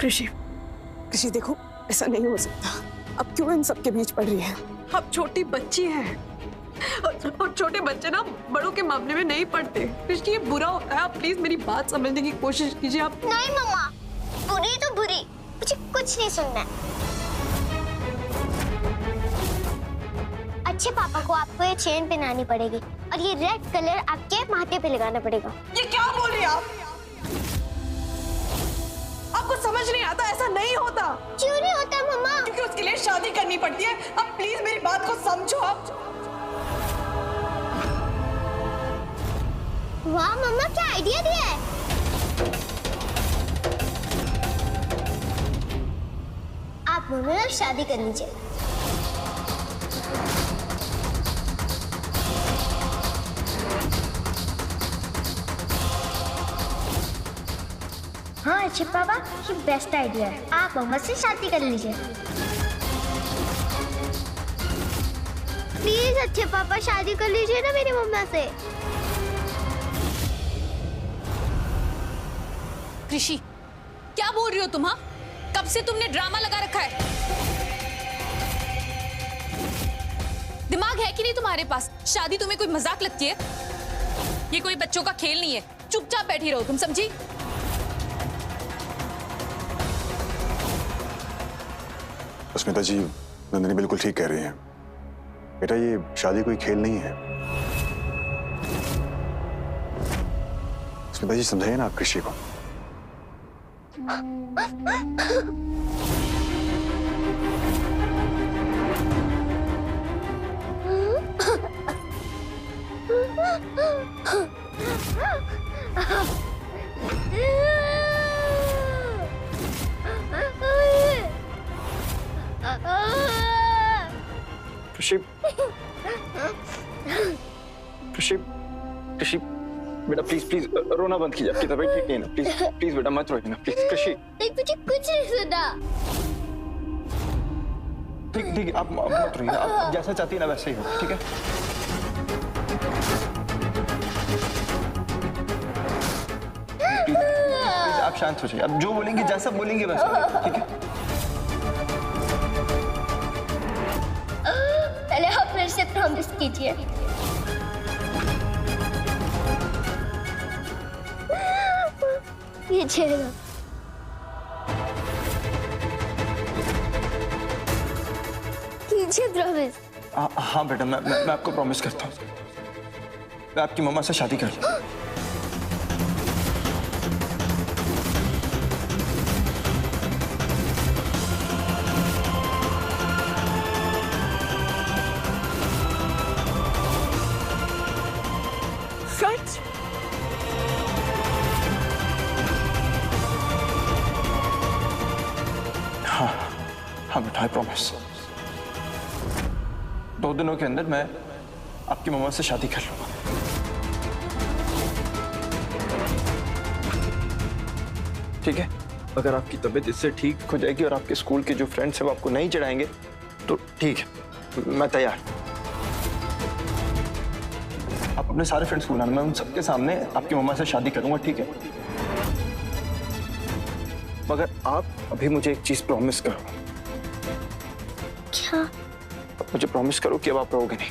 कृषि, कृषि देखो, ऐसा नहीं हो सकता। अब क्यों इन सब के बीच पड़ रही है? अब छोटी बच्ची है और छोटे बच्चे ना बड़ों के मामले में नहीं पड़ते। कृषि, ये बुरा होता है। आप प्लीज मेरी बात समझने की कोशिश कीजिए। आप नहीं मम्मा, बुरी तो बुरी, मुझे कुछ नहीं सुनना है। अच्छे पापा को आपको ये चेन पहनानी पड़ेगी और ये रेड कलर आपके माथे पे लगाना पड़ेगा। ये क्या बोल रही है आप? आपको समझ नहीं आता? ऐसा नहीं होता। क्यों नहीं होता मम्मा? क्योंकि उसके लिए शादी करनी पड़ती है। अब प्लीज मेरी बात को समझो आप। वाह मम्मा, क्या आइडिया दिया है। आप दोनों ना शादी कर लीजिए। हाँ अच्छे पापा, ये बेस्ट आइडिया है। आप मम्मा से शादी कर लीजिए। प्लीज अच्छे पापा, शादी कर लीजिए ना मेरी मम्मा से। कृषि, क्या बोल रही हो तुम? हाँ, कब से तुमने ड्रामा लगा रखा है? दिमाग है कि नहीं तुम्हारे पास? शादी तुम्हें कोई मजाक लगती है? ये कोई बच्चों का खेल नहीं है। चुपचाप बैठी रहो, तुम समझी? अस्मिता जी, नंदिनी बिल्कुल ठीक कह रही हैं। बेटा, ये शादी कोई खेल नहीं है। अस्मिता जी, समझाइए ना आप कृषि को। कृषि, कृषि, कृषि, बेटा प्लीज प्लीज रोना बंद कीजिए। आपकी तबीयत ठीक नहीं है ना? प्लीज प्लीज बेटा मत रोइए ना, प्लीज। कृषि, नहीं, मुझे कुछ नहीं सुना। ठीक ठीक है, आप मत रोइए। आप जैसा चाहती है ना वैसा ही हो, ठीक है? प्लीज प्लीज आप शांत हो जाइए। आप जो बोलेंगे, जैसा बोलेंगे वैसा, ठीक है? पहले आप मेरे से प्रॉमिस कीजिए। ये चेहरा। कीजिए प्रॉमिस। हाँ बेटा, मैं आपको प्रॉमिस करता हूँ। मैं आपकी मम्मा से शादी कर लूँ। सच? हाँ बेटा, आई प्रॉमिस। 2 दिनों के अंदर मैं आपकी मम्मा से शादी कर लूंगा। ठीक है? अगर आपकी तबीयत इससे ठीक हो जाएगी और आपके स्कूल के जो फ्रेंड्स हैं वो आपको नहीं चढ़ाएंगे तो ठीक है, मैं तैयार। आप अपने सारे फ्रेंड्स को बुलाना, मैं उन सबके सामने आपकी मम्मा से शादी करूंगा, ठीक है? मगर आप अभी मुझे एक चीज प्रॉमिस करो। क्या? अब मुझे प्रॉमिस करो कि अब आप रहोगे नहीं,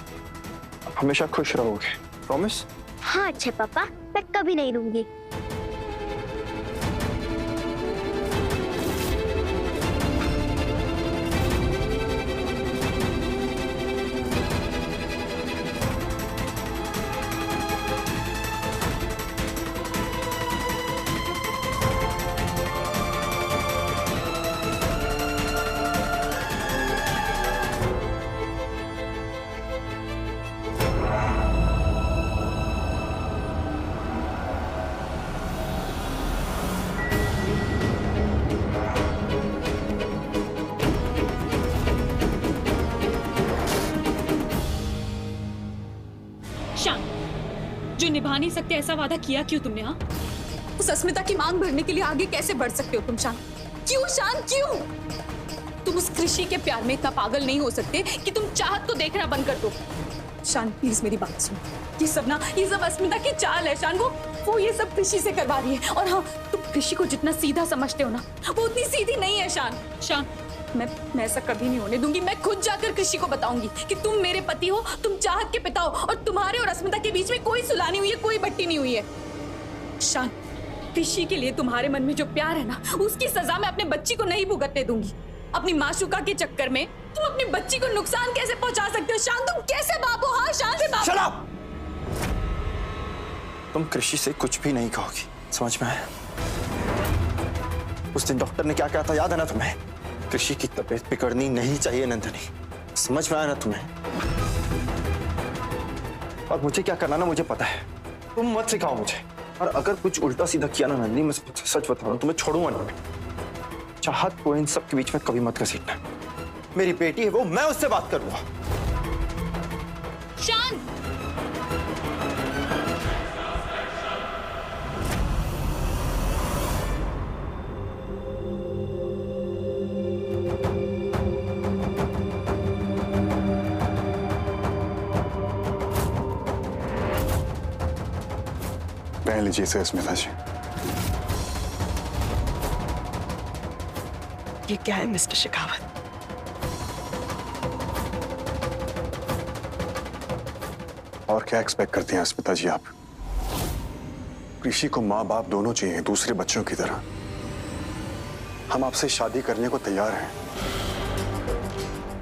आप हमेशा खुश रहोगे। प्रॉमिस? हाँ अच्छे पापा, मैं कभी नहीं रहूंगी। शान, जो निभा नहीं सकते ऐसा वादा किया क्यों तुमने? हाँ, उस अस्मिता की मांग भरने के लिए आगे कैसे बढ़ सकते हो तुम शान? क्यों शान, क्यों? तुम उस कृषि के प्यार में इतना पागल नहीं हो सकते कि तुम चाहत को देखना बंद कर दो। शान प्लीज मेरी बात सुन। ये सब अस्मिता की चाल है शान। वो ये सब कृषि से करवा रही है। और हाँ, तुम कृषि को जितना सीधा समझते हो ना, वो उतनी सीधी नहीं है शान। मैं ऐसा कभी नहीं होने दूंगी। मैं खुद जाकर कृषि को बताऊंगी कि तुम मेरे पति हो, तुम चाहत के पिता हो, और तुम्हारे और अस्मिता के बीच में कोई सुलह नहीं हुई है, कोई बट्टी नहीं हुई है। शान, कृषि के लिए तुम्हारे मन में जो प्यार है ना, उसकी सजा मैं अपने बच्ची को नहीं भुगतने दूंगी। अपनी माशूका के चक्कर में तुम अपनी बच्ची को नुकसान कैसे पहुंचा सकते हो शान? तुम कैसे बाप हो? हाँ शान से बाप। Shut up! तुम कृषि से कुछ भी नहीं कहोगी, समझ में आया? उस दिन डॉक्टर ने क्या कहा था, याद है ना तुम्हें? कृषि की तबीयत बिगड़नी नहीं चाहिए नंदिनी, समझ में आया ना तुम्हें? और मुझे क्या करना ना मुझे पता है, तुम मत सिखाओ मुझे। और अगर कुछ उल्टा सीधा किया ना नंदिनी, मैं सच बता रहा हूं, तुम्हें छोड़ूंगा ना। चाहत को इन सब के बीच में कभी मत घसीटना। मेरी बेटी है वो, मैं उससे बात करूंगा। शान, पहन लीजिए इसे अस्मिता जी। ये क्या है मिस्टर शेखावत? और क्या एक्सपेक्ट करती हैं अस्मिता जी आप? कृषि को माँ बाप दोनों चाहिए, दूसरे बच्चों की तरह। हम आपसे शादी करने को तैयार हैं,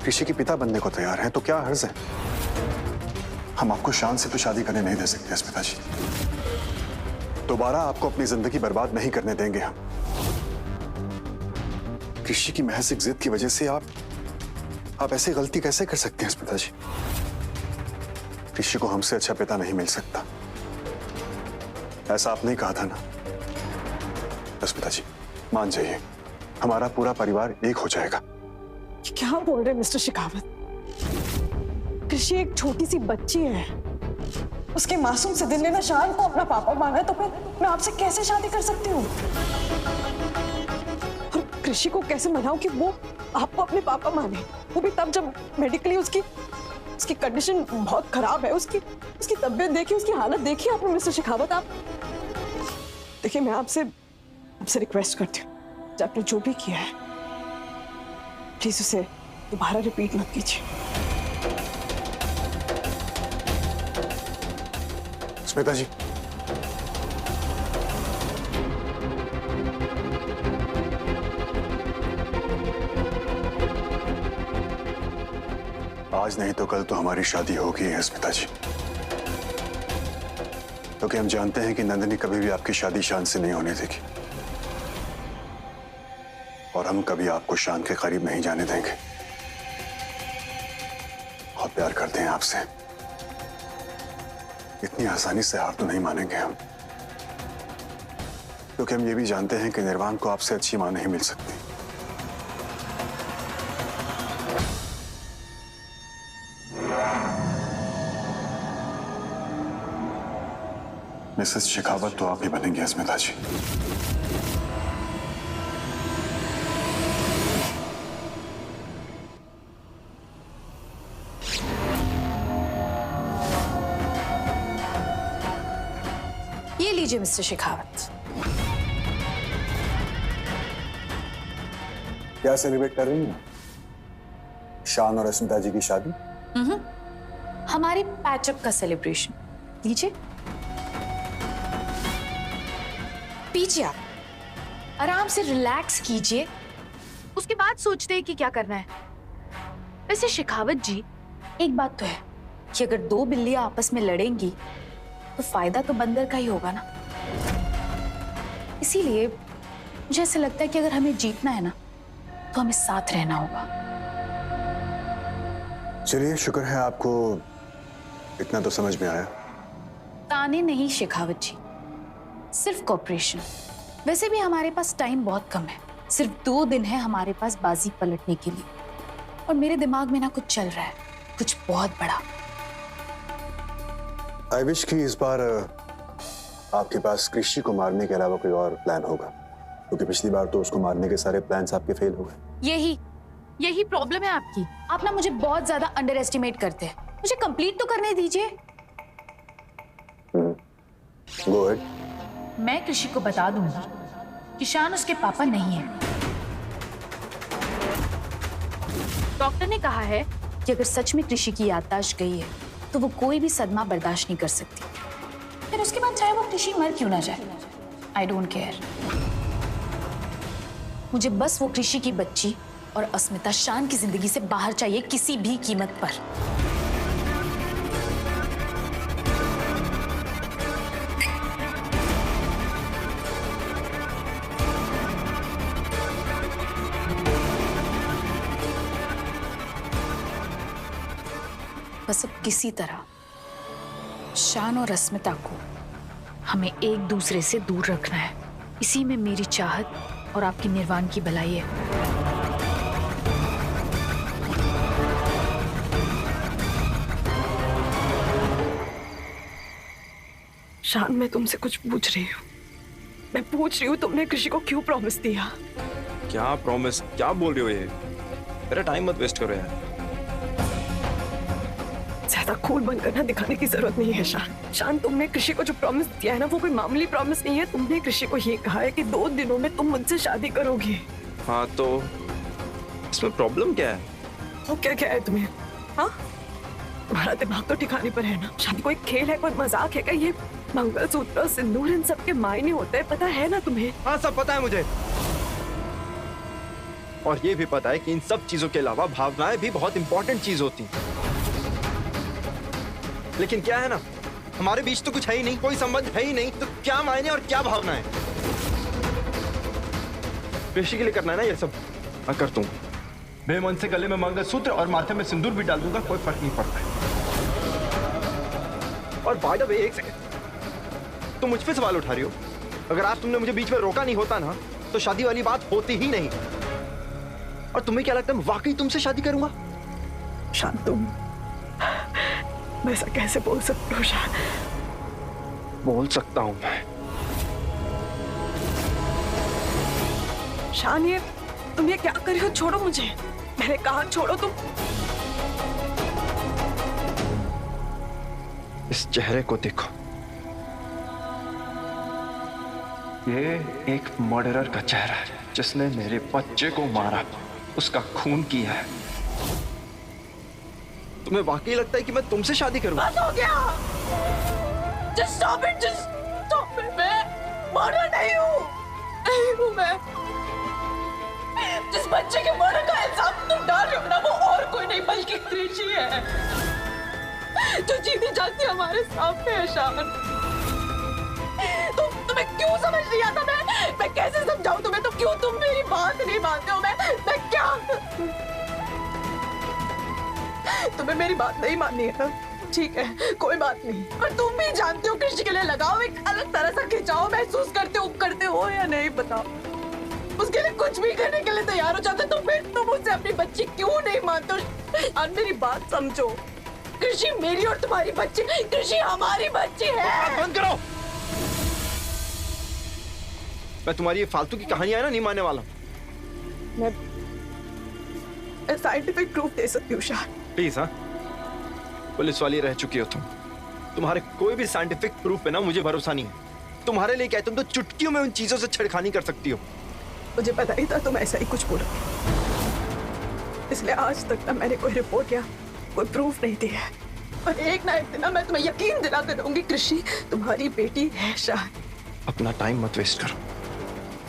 कृषि के पिता बनने को तैयार हैं, तो क्या हर्ज है? हम आपको शान से तो शादी करने नहीं दे सकते अस्मिता जी। दोबारा आपको अपनी जिंदगी बर्बाद नहीं करने देंगे हम। कृषि की महज एक जिद की वजह से आप ऐसी गलती कैसे कर सकते हैं अस्मिता जी? कृषि को हमसे अच्छा पिता नहीं मिल सकता, ऐसा आपने कहा था ना अस्मिता जी। मान जाइए, हमारा पूरा परिवार एक हो जाएगा। क्या बोल रहे मिस्टर शेखावत? कृषि एक छोटी सी बच्ची है, उसके मासूम से दिल ने ना शान को अपना पापा माना है, तो फिर मैं आपसे कैसे शादी कर सकती हूँ? और कृषि को कैसे मनाऊं कि वो आपको अपने पापा माने, वो भी तब जब मेडिकली उसकी कंडीशन बहुत खराब है। उसकी तबीयत देखिए, उसकी हालत देखिए आपने मिस्टर शेखावत। आप देखिए, मैं आपसे रिक्वेस्ट करती हूँ, आपने जो भी किया है प्लीज उसे दोबारा रिपीट मत कीजिए। स्मिता जी, आज नहीं तो कल तो हमारी शादी होगी है स्मिता जी, क्योंकि हम जानते हैं कि नंदिनी कभी भी आपकी शादी शान से नहीं होने देगी, और हम कभी आपको शान के करीब नहीं जाने देंगे। बहुत प्यार करते हैं आपसे, इतनी आसानी से हार तो नहीं मानेंगे हम, क्योंकि हम ये भी जानते हैं कि निर्वाण को आपसे अच्छी मां नहीं मिल सकती। मिसेस शेखावत तो आप ही बनेंगे अस्मिता जी। ये लीजिए मिस्टर शेखावत। क्या सेलिब्रेट कर रही हैं? शान और अस्मिता जी की शादी? हमारे पैचअप का सेलिब्रेशन। लीजिए, पीजिए, आप आराम से रिलैक्स कीजिए, उसके बाद सोचते हैं कि क्या करना है। वैसे शेखावत जी, एक बात तो है कि अगर दो बिल्लियां आपस में लड़ेंगी तो फायदा तो बंदर का ही होगा ना। इसीलिए मुझे ऐसा लगता है कि अगर हमें जीतना है ना, तो हमें साथ रहना होगा। चलिए, शुक्र है आपको इतना तो समझ में आया। ताने नहीं शेखावत जी, सिर्फ कॉपरेशन। वैसे भी हमारे पास टाइम बहुत कम है, सिर्फ 2 दिन है हमारे पास बाजी पलटने के लिए, और मेरे दिमाग में ना कुछ चल रहा है, कुछ बहुत बड़ा। आई विश कि इस बार आपके पास कृषि को मारने के अलावा कोई और प्लान होगा, क्योंकि पिछली बार तो उसको मारने के सारे प्लान्स आपके फेल हो गए। यही प्रॉब्लम है आपकी। आप ना मुझे बहुत ज्यादा अंडर एस्टिमेट करते हैं। मुझे कंप्लीट तो करने दीजिए। Go ahead. मैं कृषि को बता दूंगी कि शान उसके पापा नहीं है। डॉक्टर ने कहा है कि अगर सच में कृषि की याददाश्त गई है तो वो कोई भी सदमा बर्दाश्त नहीं कर सकती। फिर उसके बाद चाहे वो कृषि मर क्यों ना जाए, आई डोंट केयर। मुझे बस वो कृषि की बच्ची और अस्मिता शान की जिंदगी से बाहर चाहिए, किसी भी कीमत पर। बस अब किसी तरह शान और अस्मिता को हमें एक दूसरे से दूर रखना है। इसी में मेरी चाहत और आपकी निर्वाण की भलाई है। शान, मैं तुमसे कुछ पूछ रही हूँ। मैं पूछ रही हूँ तुमने कृषि को क्यों प्रॉमिस दिया? क्या प्रॉमिस? क्या बोल रही हो ये? मेरा टाइम मत वेस्ट करो यार। ज्यादा खून बनकर ना दिखाने की जरूरत नहीं है शान। शान, तुमने कृषि को जो प्रॉमिस दिया है ना, वो कोई मामूली प्रॉमिस नहीं है। तुमने कृषि को ये कहा है कि 2 दिनों में तुम मुझसे शादी करोगे। हाँ तो इसमें प्रॉब्लम क्या है? वो क्या है तुम्हें? हाँ, तुम्हारा दिमाग तो ठिकाने पर है ना? शादी कोई खेल है, कोई मजाक है क्या? ये मंगलसूत्र, सिंदूर, इन सब के मायने होते हैं, पता है ना तुम्हें? हाँ, सब पता है मुझे। और ये भी पता है कि इन सब चीजों के अलावा भावनाएं भी बहुत इंपॉर्टेंट चीज होती हैं। लेकिन क्या है ना, हमारे बीच तो कुछ है ही नहीं, कोई संबंध है ही नहीं, तो क्या मायने और क्या भावनाएं? कृषि के लिए करना है ना ये सब, मैं कर दूंगा। बेमन से गले में मंगलसूत्र और माथे में सिंदूर भी डाल दूंगा, कोई फर्क नहीं पड़ता है। और बाय द वे, एक सेकंड, तुम मुझ पे सवाल उठा रही हो? अगर आज तुमने मुझे बीच में रोका नहीं होता ना, तो शादी वाली बात होती ही नहीं। और तुम्हें क्या लगता है मैं वाकई तुमसे शादी करूंगा? शान, तुम ऐसा कैसे बोल सकते हो शान? बोल सकता हूं मैं। शान, ये तुम ये क्या कर रही हो? छोड़ो मुझे, मैंने कहा छोड़ो तुम। इस चेहरे को देखो, ये एक मर्डरर का चेहरा है जिसने मेरे बच्चे को मारा, उसका खून किया है। तुम्हें वाकई लगता है कि मैं तुमसे शादी करूं? बस हो गया। Just stop it, just stop it। मैं मर्डर नहीं हूँ मैं। जिस बच्चे के मर्डर का इल्जाम तुम डाल रहे हो ना, वो और कोई नहीं बल्कि कृषि है, जो जीती जागती हमारे सामने है शान। तुम्हें क्यों समझ नहीं आता? मैं कैसे समझाऊं तुम्हें? तो क्यों तुम मेरी बात नहीं मानते हो? मैं क्या? तुम्हें मेरी बात नहीं माननी है ना? ठीक है, कोई बात नहीं। पर तुम भी जानते हो कृषि के लिए लगाओ एक अलग तरह से खिंचाव महसूस करते हो या नहीं? बताओ, उसके लिए कुछ भी करने के लिए तैयार हो जाते। तुम मुझसे अपनी बच्ची क्यों नहीं मानते हो? और मेरी बात समझो, कृषि मेरी और तुम्हारी बच्ची, कृषि हमारी बच्ची है। बंद करो। मैं तुम्हारी ये फालतू की कहानियां ना नहीं मानने वाला। मैं साइंटिफिक प्रूफ दे सकती हूँ शान। प्लीज, हाँ, पुलिस वाली रह चुकी हो तुम। तुम्हारे कोई भी साइंटिफिक प्रूफ पे ना मुझे भरोसा नहीं है। तुम्हारे लिए क्या है, तुम तो चुटकियों में उन चीजों से छेड़खानी कर सकती हो। मुझे पता ही था तुम ऐसा ही कुछ बोलोगे, इसलिए आज तक ना मैंने कोई रिपोर्ट या कोई प्रूफ नहीं दिया है। और एक ना एक दिन ना मैं तुम्हें यकीन दिला कर दूंगी, कृषि तुम्हारी बेटी है शान। अपना टाइम मत वेस्ट करो,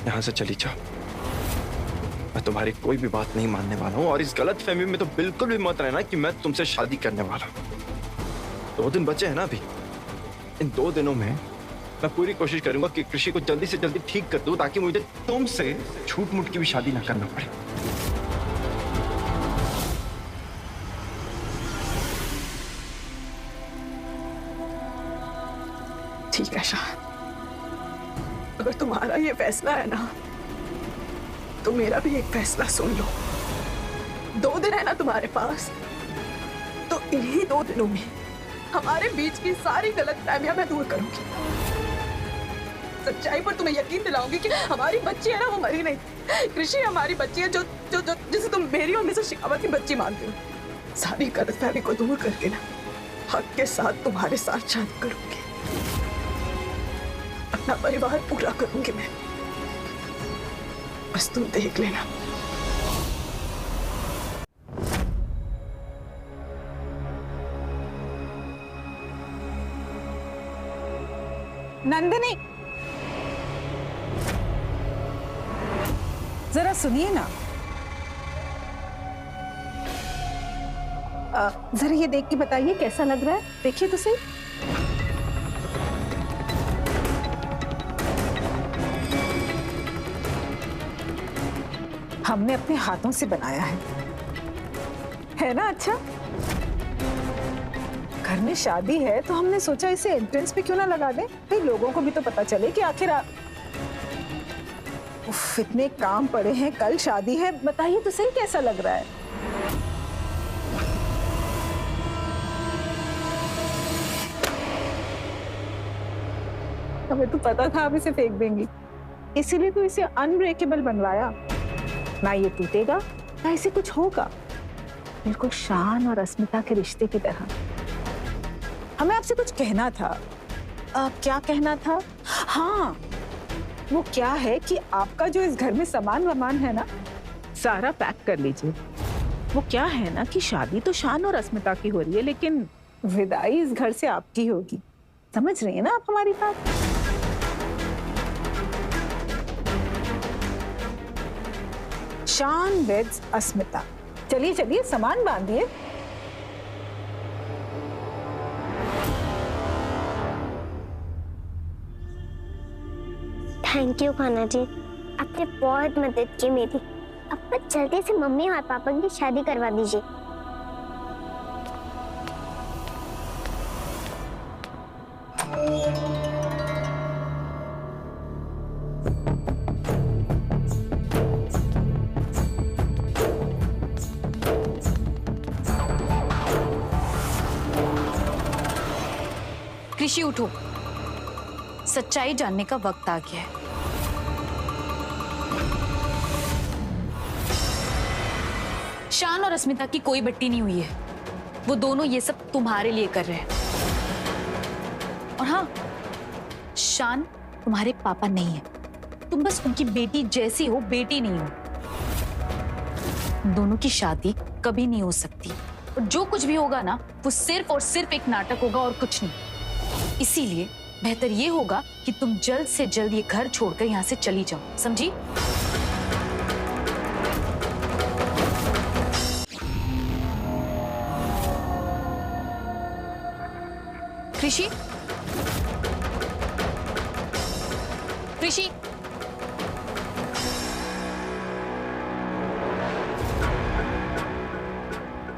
यहाँ से चली जाओ। मैं तुम्हारी कोई भी बात नहीं मानने वाला हूँ, और इस गलत फहमी में तो बिल्कुल भी मत रहना कि मैं तुमसे शादी करने वाला हूँ। 2 दिन बचे हैं ना अभी। इन 2 दिनों में मैं पूरी कोशिश करूंगा कि कृषि को जल्दी से जल्दी ठीक कर दूं, ताकि मुझे तुमसे झूठ मूठ की भी शादी ना करना पड़े। ठीक है शान, अगर तुम्हारा ये फैसला है ना, तो मेरा भी एक फैसला सुन लो। 2 दिन है ना तुम्हारे पास, तो इन्हीं 2 दिनों में हमारे बीच की सारी गलतफहमियां मैं दूर करूंगी। सच्चाई पर तुम्हें यकीन दिलाऊंगी कि हमारी बच्ची है ना, वो मरी नहीं। कृषि हमारी बच्ची है, जो जो जो जिसे तुम मेरी और मिसेस शेखावत की बच्ची मानते हो। सारी गलतफहमी को दूर करके ना हक के साथ तुम्हारे साथ शादी करूंगी, अपना परिवार पूरा करूंगी मैं। बस तुम देख लेना। नंदिनी, जरा सुनिए ना। जरा ये देख के बताइए कैसा लग रहा है, देखिए तो सही। हमने अपने हाथों से बनाया है ना? अच्छा, घर में शादी है तो हमने सोचा इसे एंट्रेंस पे क्यों ना लगा दें, भाई लोगों को भी तो पता चले कि आखिर उफ, इतने काम पड़े हैं, कल शादी है, बताइए तो सही कैसा लग रहा है। हमें तो पता था आप इसे फेंक देंगी, इसीलिए तो इसे अनब्रेकेबल बनवाया। ना ये टूटेगा ना इसे कुछ होगा, बिल्कुल शान और अस्मिता के रिश्ते की तरह। हमें आपसे कुछ कहना था। क्या कहना था? हाँ, वो क्या है कि आपका जो इस घर में सामान है ना, सारा पैक कर लीजिए। वो क्या है ना कि शादी तो शान और अस्मिता की हो रही है, लेकिन विदाई इस घर से आपकी होगी। समझ रही है ना आप हमारी बात? शान वेड्स अस्मिता। चलिए चलिए, सामान बांधिए। थैंक यू खाना जी, आपने बहुत मदद की मेरी। अब बस जल्दी से मम्मी और पापा की शादी करवा दीजिए। कृषि उठो, सच्चाई जानने का वक्त आ गया है। शान और अस्मिता की कोई बट्टी नहीं हुई है, वो दोनों ये सब तुम्हारे लिए कर रहे हैं। और हाँ, शान तुम्हारे पापा नहीं है, तुम बस उनकी बेटी जैसी हो, बेटी नहीं हो। दोनों की शादी कभी नहीं हो सकती, और जो कुछ भी होगा ना, वो सिर्फ और सिर्फ एक नाटक होगा और कुछ नहीं। इसीलिए बेहतर ये होगा कि तुम जल्द से जल्द ये घर छोड़कर यहाँ से चली जाओ, समझी? कृषि, कृषि,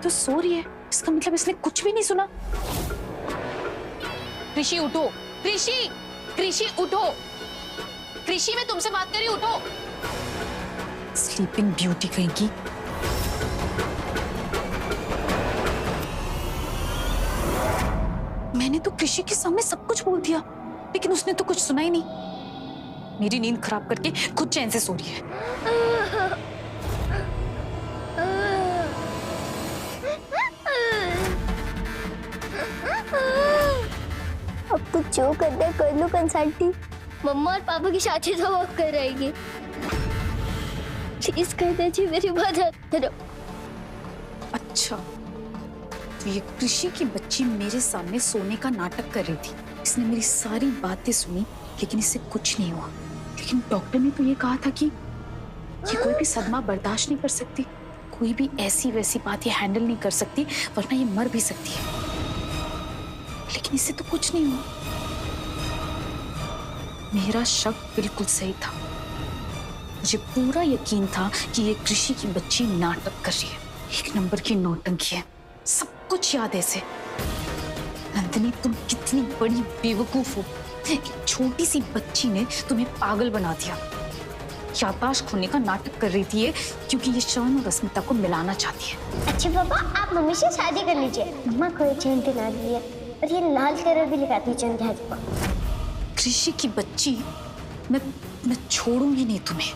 तो सो रही है, इसका मतलब इसने कुछ भी नहीं सुना। कृषि उठो, कृषि, कृषि उठो, कृषि मैं तुमसे बात कर रही हूँ, उठो। स्लीपिंग ब्यूटी कहीं की। मैंने तो कृषि के सामने सब कुछ बोल दिया, लेकिन उसने तो कुछ सुना ही नहीं। मेरी नींद खराब करके खुद चैन से सो रही है। अब कुछ जो करना है कर लो कंसल्टी। मम्मा और पापा की शादी तो वो कराएंगे। प्लीज कर जी, मेरी मदद करो। अच्छा, तो ये कृषि की बच्ची मेरे सामने सोने का नाटक कर रही थी। इसने मेरी सारी बातें सुनी, लेकिन इससे कुछ नहीं हुआ। लेकिन डॉक्टर ने तो ये कहा था कि ये कोई भी सदमा बर्दाश्त नहीं कर सकती, कोई भी ऐसी वैसी बात ये हैंडल नहीं कर सकती, वरना ये मर भी सकती है। लेकिन इससे तो कुछ नहीं हुआ। मेरा शक बिल्कुल सही था। मुझे पूरा यकीन था कि ये कृषि की बच्ची नाटक कर रही है, एक नंबर की नौटंकी है, सब कुछ याद है इसे। नंदिनी, तुम कितनी बड़ी बेवकूफ हो। एक छोटी सी बच्ची ने तुम्हें पागल बना दिया। याददाश्त खोने का नाटक कर रही थी ये, क्योंकि ये शान और अस्मिता को मिलाना चाहती है। अच्छा पापा, आप मम्मी से शादी कर लीजिए। मम्मा को एक चेन पहना दीजिए और ये लाल कलर भी लगा दीजिए उनके हाथ पर। कृषि की बच्ची, मैं छोड़ूंगी नहीं तुम्हें।